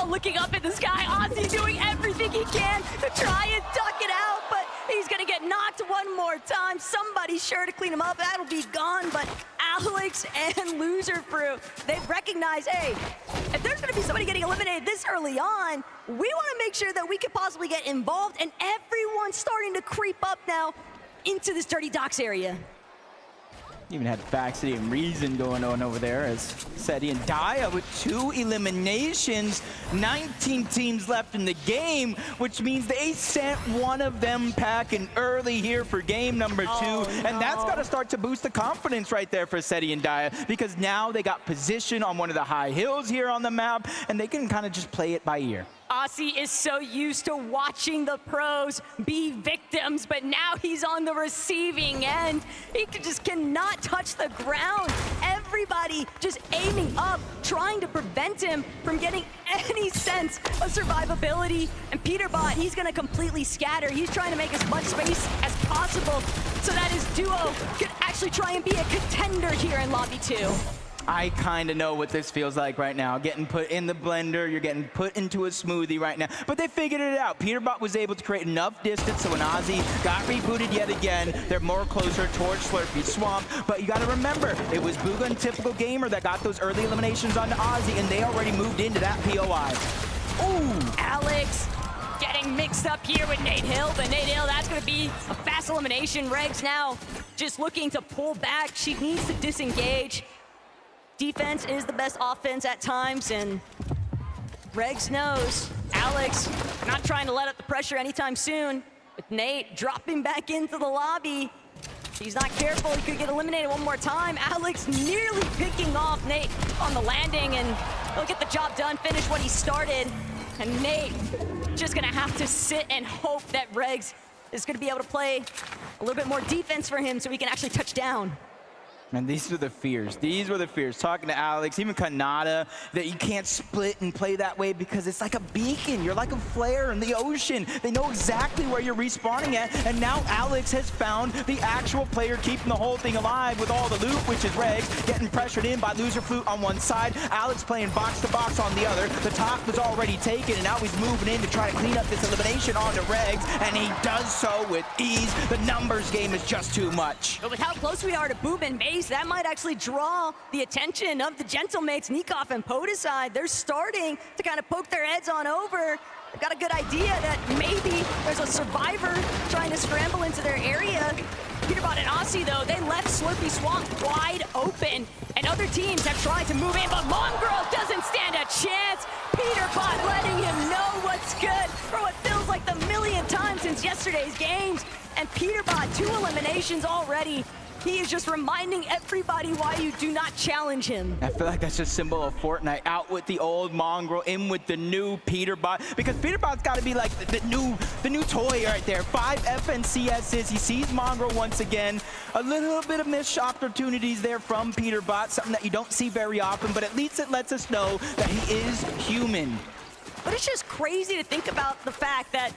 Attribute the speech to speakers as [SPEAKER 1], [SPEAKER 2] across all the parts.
[SPEAKER 1] all looking up at the sky. Ozzy doing everything he can to try and duck it out, but he's gonna get knocked one more time. Somebody's sure to clean him up. That'll be gone, but Alex and Loser Fruit, they've recognized, hey, if there's gonna be somebody getting eliminated this early on, we wanna make sure that we could possibly get involved, and everyone's starting to creep up now into this Dirty Docks area.
[SPEAKER 2] Even had Faxity and Reason going on over there as Seti and Daya with 2 eliminations. 19 teams left in the game, which means they sent one of them packing early here for game number 2.
[SPEAKER 1] Oh,
[SPEAKER 2] and that's got to start to boost the confidence right there for Seti and Daya, because now they got position on one of the high hills here on the map, and they can kind of just play it by ear.
[SPEAKER 1] Aussie is so used to watching the pros be victims, but now he's on the receiving end. He just cannot touch the ground. Everybody just aiming up, trying to prevent him from getting any sense of survivability. And Peterbot, he's gonna completely scatter. He's trying to make as much space as possible so that his duo could actually try and be a contender here in Lobby 2.
[SPEAKER 2] I kind of know what this feels like right now. Getting put in the blender, you're getting put into a smoothie right now. But they figured it out. Peterbot was able to create enough distance so when Ozzy got rebooted yet again, they're more closer towards Slurpee Swamp. But you got to remember, it was Booga and Typical Gamer that got those early eliminations onto Ozzy, and they already moved into that POI.
[SPEAKER 1] Ooh, Alex getting mixed up here with Nate Hill, but Nate Hill, that's going to be a fast elimination. Regs now just looking to pull back. She needs to disengage. Defense is the best offense at times, and Regs knows Alex not trying to let up the pressure anytime soon. With Nate dropping back into the lobby, if he's not careful, he could get eliminated one more time. Alex nearly picking off Nate on the landing, and he'll get the job done, finish what he started. And Nate just gonna have to sit and hope that Regs is gonna be able to play a little bit more defense for him so he can actually touch down.
[SPEAKER 2] And these were the fears. These were the fears. Talking to Alex, even Kanata, that you can't split and play that way because it's like a beacon. You're like a flare in the ocean. They know exactly where you're respawning at. And now Alex has found the actual player keeping the whole thing alive with all the loot, which is Regs getting pressured in by Loser Flute on one side. Alex playing box to box on the other. The top was already taken, and now he's moving in to try to clean up this elimination onto Regs. And he does so with ease. The numbers game is just too much.
[SPEAKER 1] But with how close we are to Boom and Maze, that might actually draw the attention of the Gentlemates, Nikov and Podicide. They're starting to kind of poke their heads on over. They've got a good idea that maybe there's a survivor trying to scramble into their area. Peterbot and Aussie, though, they left Slurpee Swamp wide open, and other teams have tried to move in, but Mongrel doesn't stand a chance. Peterbot letting him know what's good for what feels like the millionth time since yesterday's games. And Peterbot, 2 eliminations already. He is just reminding everybody why you do not challenge him.
[SPEAKER 2] I feel like that's just a symbol of Fortnite. Out with the old Mongrel, in with the new Peterbot. Because Peterbot's got to be like the new toy right there. 5 FNCSs. He sees Mongrel once again. A little bit of missed opportunities there from Peterbot. Something that you don't see very often, but at least it lets us know that he is human.
[SPEAKER 1] But it's just crazy to think about the fact that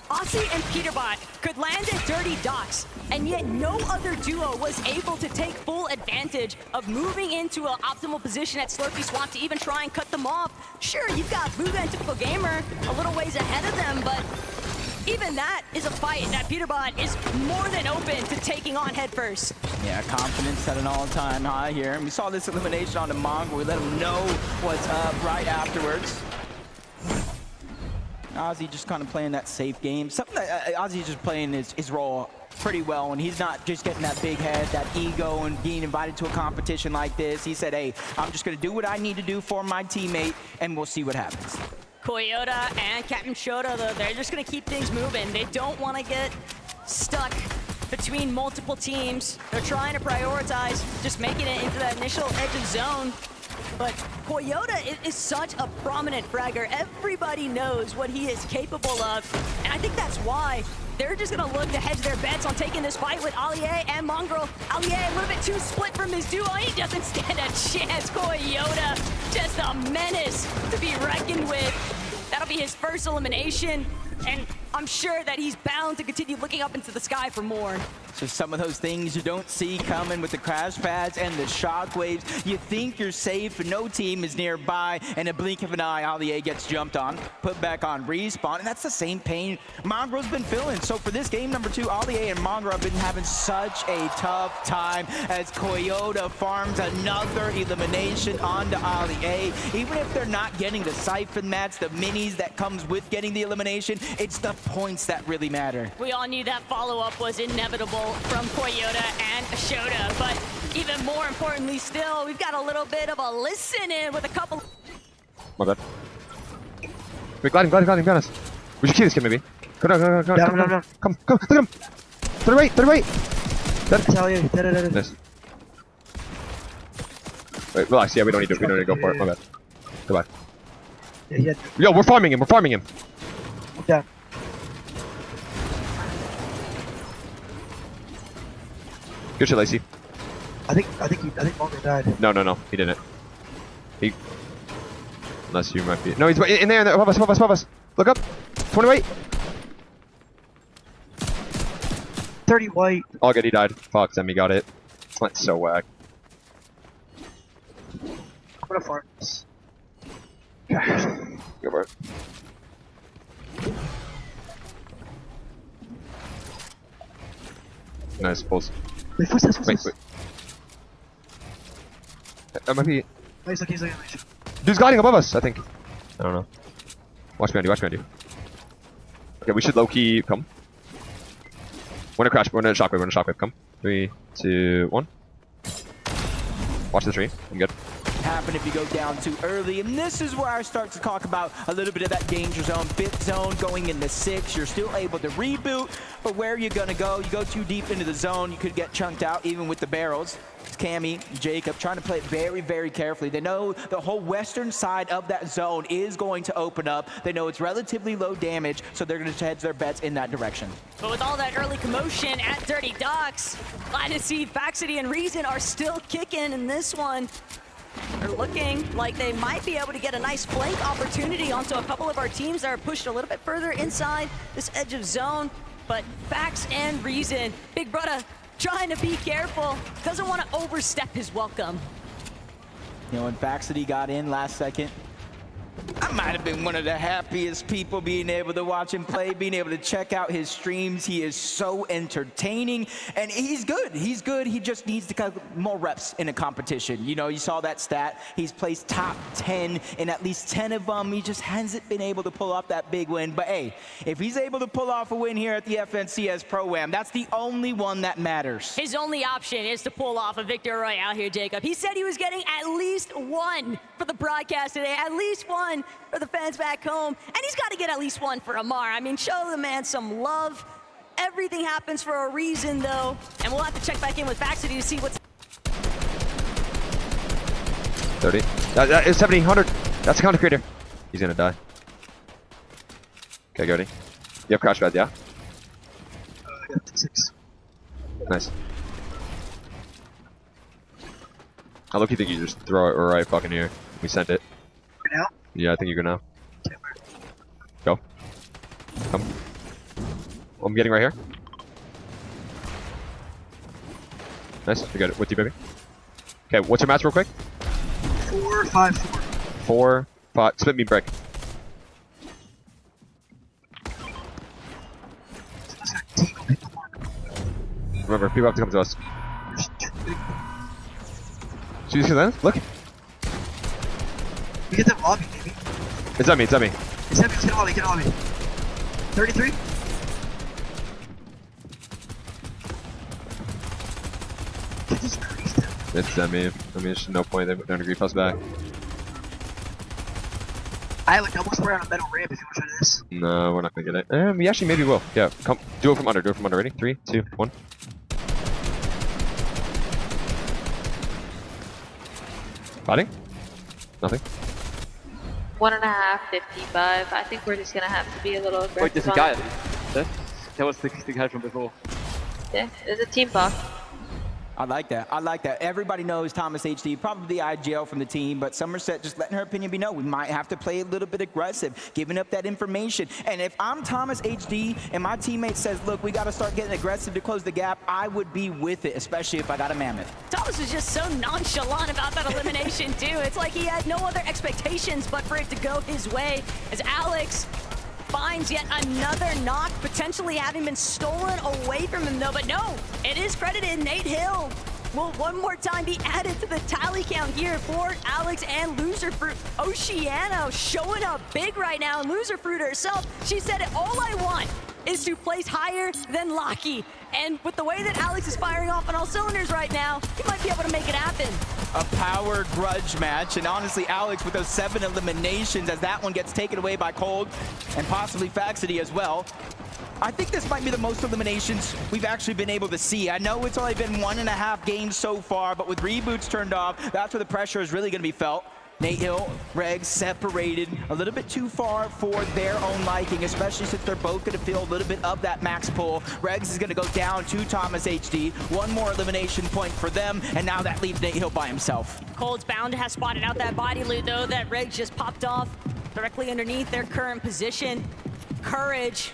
[SPEAKER 1] Aussie and Peterbot could land at Dirty Docks, and yet no other duo was able to take full advantage of moving into an optimal position at Slurpee Swamp to even try and cut them off. Sure, you've got Booga and Typical Gamer a little ways ahead of them, but even that is a fight that Peterbot is more than open to taking on head first.
[SPEAKER 2] Yeah, confidence at an all-time high here. And we saw this elimination on the Mongrel. We let him know what's up right afterwards. Ozzy just kind of playing that safe game. Something that Ozzy's just playing his role pretty well, and he's not just getting that big head, that ego, and being invited to a competition like this. He said, hey, I'm just going to do what I need to do for my teammate, and we'll see what happens.
[SPEAKER 1] Koyota and Captain Shota, though, they're just going to keep things moving. They don't want to get stuck between multiple teams. They're trying to prioritize just making it into that initial edge of zone. But Koyota is such a prominent fragger. Everybody knows what he is capable of. And I think that's why they're just going to look to hedge their bets on taking this fight with Allier and Mongrel. Allier a little bit too split from his duo. He doesn't stand a chance. Koyota, just a menace to be reckoned with. That'll be his first elimination. And I'm sure that he's bound to continue looking up into the sky for more.
[SPEAKER 2] So some of those things you don't see coming with the crash pads and the shockwaves. You think you're safe, but no team is nearby. And a blink of an eye, Ali A gets jumped on, put back on respawn. And that's the same pain Mongrel's been feeling. So for this game number 2, Ali A and Mongrel have been having such a tough time as Coyote farms another elimination onto Ali A. Even if they're not getting the siphon mats, the minis that comes with getting the elimination, it's the points that really matter.
[SPEAKER 1] We all knew that follow-up was inevitable from Toyota and Shota, but even more importantly still, we've got a little bit of a listen in with a couple.
[SPEAKER 3] My bad. Wait, glide him, honest. We should kill this kid maybe. Come down.
[SPEAKER 4] Down.
[SPEAKER 3] Come, look at him. To the right.
[SPEAKER 4] Dead.
[SPEAKER 3] Nice. Wait, relax. Yeah, we don't need to go for it. My bad. Goodbye.
[SPEAKER 4] Yeah.
[SPEAKER 3] Yo, we're farming him.
[SPEAKER 4] Down.
[SPEAKER 3] Good shit, Lacey.
[SPEAKER 4] I think Mongo died.
[SPEAKER 3] No, he didn't. Unless you might be. No, he's in there, above us. Look up. 20 white.
[SPEAKER 4] 30 white.
[SPEAKER 3] All good, he died. Fuck, Zemi got it. That's so whack.
[SPEAKER 4] I'm gonna farm this.
[SPEAKER 3] Go for it. Nice pulls.
[SPEAKER 4] Wait, footsteps.
[SPEAKER 3] Wait. That might be.
[SPEAKER 4] He's looking.
[SPEAKER 3] Dude's gliding above us, I think. I don't know. Watch behind you. Okay, we should low-key come. We're gonna shockwave, come. 3, 2, 1. Watch the tree, I'm good.
[SPEAKER 2] Happen if you go down too early, and this is where I start to talk about a little bit of that danger zone, fit zone, going into 6. You're still able to reboot, but where are you gonna go? You go too deep into the zone, you could get chunked out even with the barrels. It's Cammy, Jacob trying to play it very, very carefully. They know the whole western side of that zone is going to open up. They know it's relatively low damage, so they're gonna hedge their bets in that direction.
[SPEAKER 1] But with all that early commotion at Dirty Docks, glad to see Faxity and Reason are still kicking in this one. They're looking like they might be able to get a nice flank opportunity onto a couple of our teams that are pushed a little bit further inside this edge of zone. But Fax and Reason, Big Brother trying to be careful, doesn't want to overstep his welcome.
[SPEAKER 2] You know, when Faxity got in last second, I might have been one of the happiest people being able to watch him play, being able to check out his streams. He is so entertaining, and he's good. He just needs to get more reps in a competition. You know, you saw that stat. He's placed top 10 in at least 10 of them. He just hasn't been able to pull off that big win. But hey, if he's able to pull off a win here at the FNCS Pro-Am, that's the only one that matters.
[SPEAKER 1] His only option is to pull off a victory royale here, Jacob. He said he was getting at least one for the broadcast today, at least one for the fans back home, and he's got to get at least one for Amar. I mean, show the man some love. Everything happens for a reason, though, and we'll have to check back in with Faxity to see what's
[SPEAKER 3] 30. That is 70, 100. That's a counter creator. He's gonna die. Okay, Gordy. You have crash pads, yeah?
[SPEAKER 4] I got 6.
[SPEAKER 3] Nice. How lucky think you just throw it right fucking here? We sent it.
[SPEAKER 4] For now?
[SPEAKER 3] Yeah, I think you're gonna. Go. Come. I'm getting right here. Nice, you got it. With you, baby. Okay, what's your match real quick?
[SPEAKER 4] 4, 5, 4.
[SPEAKER 3] 4, 5. Split me break. Remember, people have to come to us. See you then? Look.
[SPEAKER 4] We get that lobby, maybe.
[SPEAKER 3] It's on me, it's on me.
[SPEAKER 4] It's heavy, get on me. 33? Get this creased down.
[SPEAKER 3] It's on me. I mean, there's no point. They're gonna grief us back.
[SPEAKER 4] I have a double square on a metal ramp if you want to try this.
[SPEAKER 3] No, we're not gonna get it. We actually maybe will. Yeah, come. Do it from under. Ready? 3, 2, 1. Fighting? Nothing.
[SPEAKER 5] 1.5, 55. I think we're just gonna have to be a little aggressive.
[SPEAKER 6] Wait, there's a
[SPEAKER 5] on
[SPEAKER 6] guy
[SPEAKER 5] it.
[SPEAKER 6] at least. That was the guy from before.
[SPEAKER 5] Yeah, there's a team box.
[SPEAKER 2] I like that. I like that. Everybody knows Thomas HD, probably the IGL from the team, but Somerset just letting her opinion be known. We might have to play a little bit aggressive, giving up that information. And if I'm Thomas HD and my teammate says, look, we got to start getting aggressive to close the gap, I would be with it, especially if I got a Mammoth.
[SPEAKER 1] Thomas was just so nonchalant about that elimination, too. It's like he had no other expectations but for it to go his way as Alex finds yet another knock, potentially having been stolen away from him, though. But no, it is credited. Nate Hill will one more time be added to the tally count here for Alex and Loserfruit. Oceano showing up big right now, and Loserfruit herself, she said, all I want is to place higher than Locky. And with the way that Alex is firing off on all cylinders right now, he might be able to make it happen.
[SPEAKER 2] A power grudge match, and honestly, Alex with those 7 eliminations as that one gets taken away by Cold and possibly Faxity as well. I think this might be the most eliminations we've actually been able to see. I know it's only been 1.5 games so far, but with reboots turned off, that's where the pressure is really going to be felt. Nate Hill, Regs separated a little bit too far for their own liking, especially since they're both going to feel a little bit of that max pull. Regs is going to go down to Thomas HD. One more elimination point for them, and now that leaves Nate Hill by himself.
[SPEAKER 1] Cold's bound to have spotted out that body loot, though, that Regs just popped off directly underneath their current position. Courage,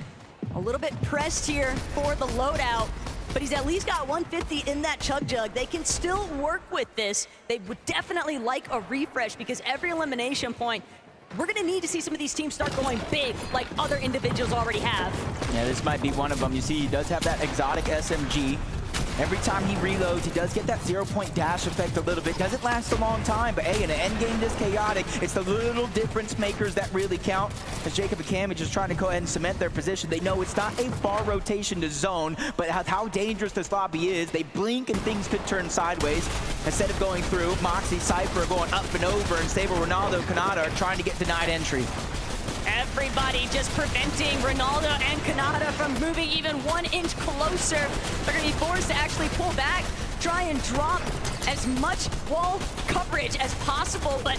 [SPEAKER 1] a little bit pressed here for the loadout, but he's at least got 150 in that chug jug. They can still work with this. They would definitely like a refresh because every elimination point, we're gonna need to see some of these teams start going big like other individuals already have.
[SPEAKER 2] Yeah, this might be one of them. You see, he does have that exotic SMG. Every time he reloads, he does get that 0-point dash effect a little bit. Doesn't last a long time, but hey, in an end game this chaotic, it's the little difference makers that really count. As Jacob and Cam are just trying to go ahead and cement their position, they know it's not a far rotation to zone, but how dangerous this lobby is. They blink and things could turn sideways. Instead of going through, Moxie, Cypher going up and over, and Stable, Ronaldo, Kanata are trying to get denied entry.
[SPEAKER 1] Everybody just preventing Ronaldo and Kanata from moving even 1 inch closer. They're gonna be forced to actually pull back, try and drop as much wall coverage as possible, but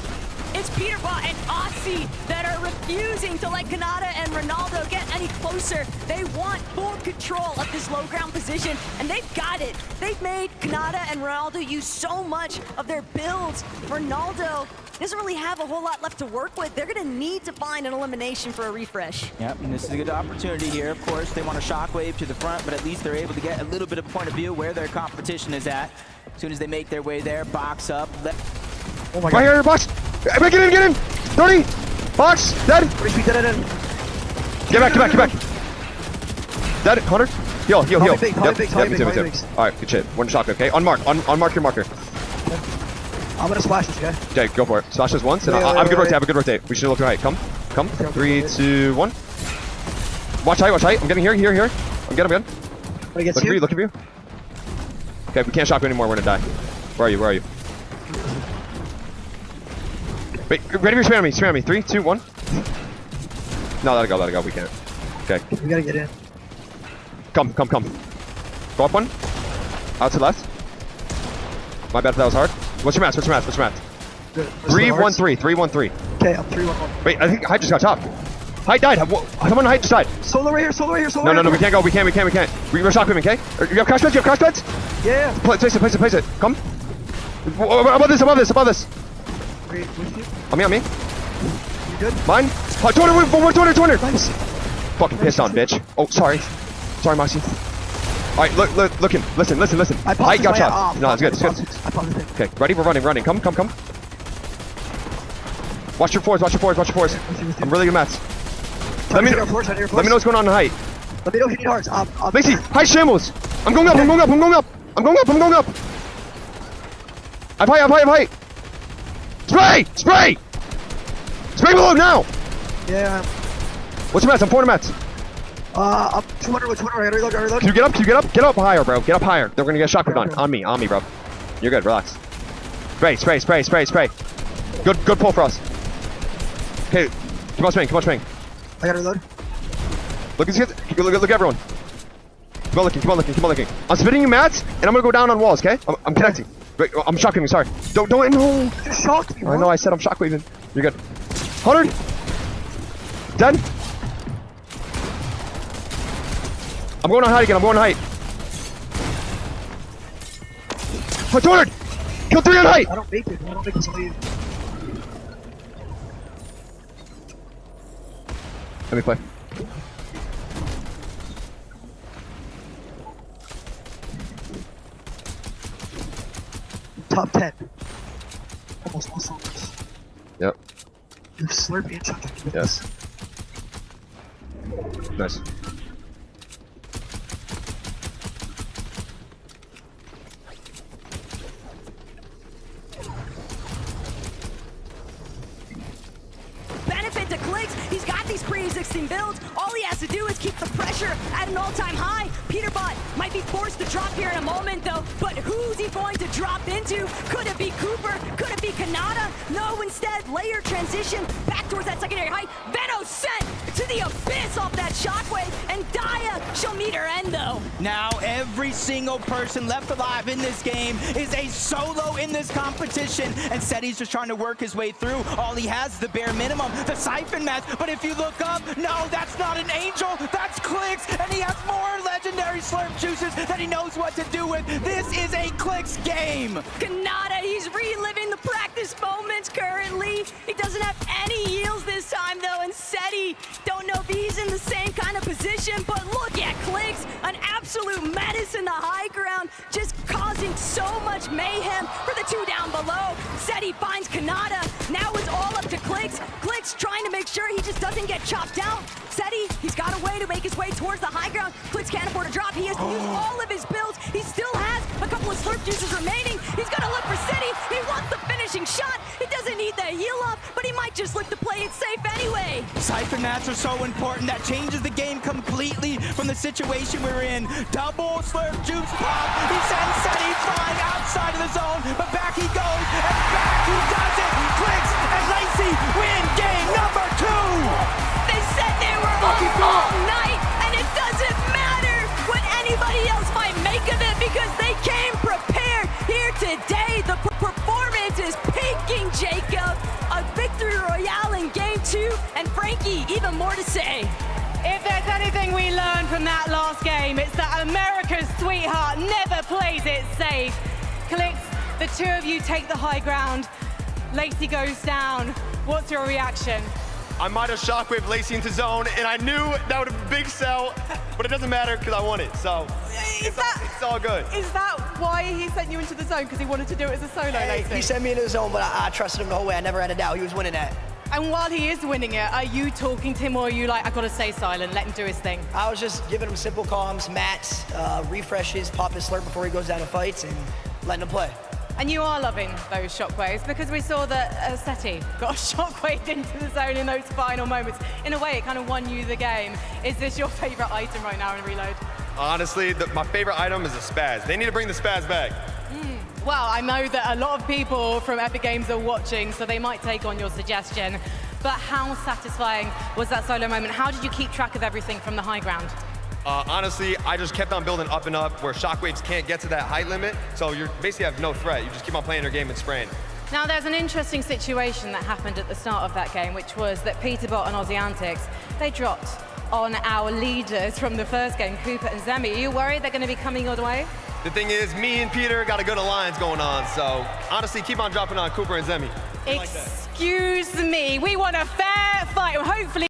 [SPEAKER 1] it's Peterbot and Aussie that are refusing to let Kanata and Ronaldo get any closer. They want full control of this low ground position, and they've got it. They've made Kanata and Ronaldo use so much of their builds. Ronaldo doesn't really have a whole lot left to work with. They're gonna need to find an elimination for a refresh.
[SPEAKER 2] Yep, and this is a good opportunity here. Of course, they want a shockwave to the front, but at least they're able to get a little bit of point of view where their competition is at. As soon as they make their way there, box up.
[SPEAKER 3] Oh my God. Right here, box! Get in! 30! Box! Dead! Get back! Dead, 100? Heal. Alright, good shit. One shotgun, okay? Unmark your marker.
[SPEAKER 4] I'm gonna splash this guy.
[SPEAKER 3] Okay, go for it. Splash this once, and I have a good rotate. We should look right. Come. 3, 2, 1. Watch height. I'm getting here. I'm good. Look at you. Okay, we can't shock you anymore. We're gonna die. Where are you? Wait, ready for spam me. 3, 2, 1. No, let it go. We can't. Okay.
[SPEAKER 4] We gotta get in.
[SPEAKER 3] Come. Go up one. Out to left. My bad if that was hard. What's your match?
[SPEAKER 4] Good.
[SPEAKER 3] 3-1-3.
[SPEAKER 4] Okay, I'm 3-1-1.
[SPEAKER 3] Wait, I think Hyde just got top. Hyde died. Someone Hyde just died.
[SPEAKER 4] Solo right here.
[SPEAKER 3] No, we can't go. We can't. We're shock women, okay? You have crash pads?
[SPEAKER 4] Yeah.
[SPEAKER 3] Place it. Come. Above this.
[SPEAKER 4] Wait, with you?
[SPEAKER 3] On me.
[SPEAKER 4] You good?
[SPEAKER 3] Mine. 200.
[SPEAKER 4] Nice.
[SPEAKER 3] Fucking pissed on, bitch. Oh, sorry, Moxie. All right, look him. Listen. Hyde got shot. No, it's good.
[SPEAKER 4] I popped the thing.
[SPEAKER 3] Okay, ready? We're running. Come. Watch your fours. I'm really good mats. Let me know what's going on in height.
[SPEAKER 4] Let me know if you need hearts.
[SPEAKER 3] Macy, high shambles. I'm going up. I've height. Spray below now.
[SPEAKER 4] Yeah.
[SPEAKER 3] What's your mats? I'm 400 mats.
[SPEAKER 4] I'm 200. I gotta reload.
[SPEAKER 3] Can you get up? Get up higher, bro. Get up higher. They're gonna get shotgun gun. On me, bro. You're good. Relax. Spray. Good pull for us. Okay, keep on swinging.
[SPEAKER 4] I gotta reload.
[SPEAKER 3] Look at everyone. Keep on looking. I'm spitting you mats, and I'm gonna go down on walls, okay? I'm connecting. Wait, I'm shockwaving, sorry. Don't, no.
[SPEAKER 4] You shocked me, bro.
[SPEAKER 3] I know, I said I'm shockwaving. You're good. 100. Dead. I'm going on height again, Oh, 200! Kill 3 on height!
[SPEAKER 4] I don't make it. I don't make it. Somebody.
[SPEAKER 3] Let me play.
[SPEAKER 4] Top 10. Almost all soldiers.
[SPEAKER 3] Yep.
[SPEAKER 4] You're slurping and chucking.
[SPEAKER 3] Yes. Nice.
[SPEAKER 1] Benefit to Clix. He's got these pre-existing builds. All he has to do is keep the pressure at an all-time high. Peterbot might be forced to drop here in a moment, though. But who's he going to drop into? Could it be Cooper? Could it be Kanata? No, instead, layer transition back towards that secondary height. Venom sent to the abyss off that shockwave. And Daya, she'll meet her end, though.
[SPEAKER 2] Now every single person left alive in this game is a solo in this competition. And Seti's just trying to work his way through. All he has is the bare minimum, the siphon match. But if you look up, no, that's not an angel, that's Clix. And he has more legendary slurp juices that he knows what to do with. This is a Clix game.
[SPEAKER 1] Kanata, he's reliving the practice moments currently. He doesn't have any heals this time, though. And Seti, don't know if he's in the same kind of position, but look at Clix, an absolute menace in the high ground, just causing so much mayhem for the two down below. Seti finds Kanata. Now it's all up to Clix. Clix trying to make sure he just doesn't get chopped out. Seti, he's got a way to make his way towards the high ground. Clix can't afford to drop. He has to use all of his builds. He still has a couple of slurp juices remaining. He's gonna look for Seti. He wants the finishing shot. He doesn't need the heal up, but he might just look to play it safe anyway.
[SPEAKER 2] Siphon mats are so important. That changes the game completely from the situation we're in. Double slurp juice pop. He sends Seti flying outside of the zone, but back he goes, and back he does it. Clix and Lacey win game number 2.
[SPEAKER 1] They said they were all night, and it doesn't matter what anybody else might make of it because they came prepared here today. The performance is peaking, Jacob. A victory royale in game 2, and Frankie, even more to say.
[SPEAKER 6] If there's anything we learned from that last game, it's that America's sweetheart never plays it safe. Clix, the two of you take the high ground. Lacey goes down. What's your reaction?
[SPEAKER 7] I might have shockwave Lacey into zone, and I knew that would have been a big sell, but it doesn't matter because I won it, so it's all good.
[SPEAKER 6] Is that why he sent you into the zone? Because he wanted to do it as a solo, Lacey?
[SPEAKER 4] He sent me into the zone, but I trusted him the whole way. I never had a doubt. He was winning that.
[SPEAKER 6] And while he is winning it, are you talking to him, or are you like, I gotta stay silent, let him do his thing?
[SPEAKER 4] I was just giving him simple calms, mats, refreshes, pop his slurp before he goes down and fights, and letting him play.
[SPEAKER 6] And you are loving those shockwaves because we saw that Seti got shockwaved into the zone in those final moments. In a way, it kind of won you the game. Is this your favorite item right now in Reload?
[SPEAKER 7] Honestly, my favorite item is the spaz. They need to bring the spaz back.
[SPEAKER 6] Well, I know that a lot of people from Epic Games are watching, so they might take on your suggestion. But how satisfying was that solo moment? How did you keep track of everything from the high ground?
[SPEAKER 7] Honestly, I just kept on building up and up where shockwaves can't get to that height limit, so you basically have no threat. You just keep on playing your game and spraying.
[SPEAKER 6] Now, there's an interesting situation that happened at the start of that game, which was that Peterbot and Aussie Antics, they dropped on our leaders from the first game, Cooper and Zemi. Are you worried they're going to be coming your way?
[SPEAKER 7] The thing is, me and Peter got a good alliance going on, so honestly, keep on dropping on Cooper and Zemi.
[SPEAKER 6] Excuse me, we want a fair fight. Hopefully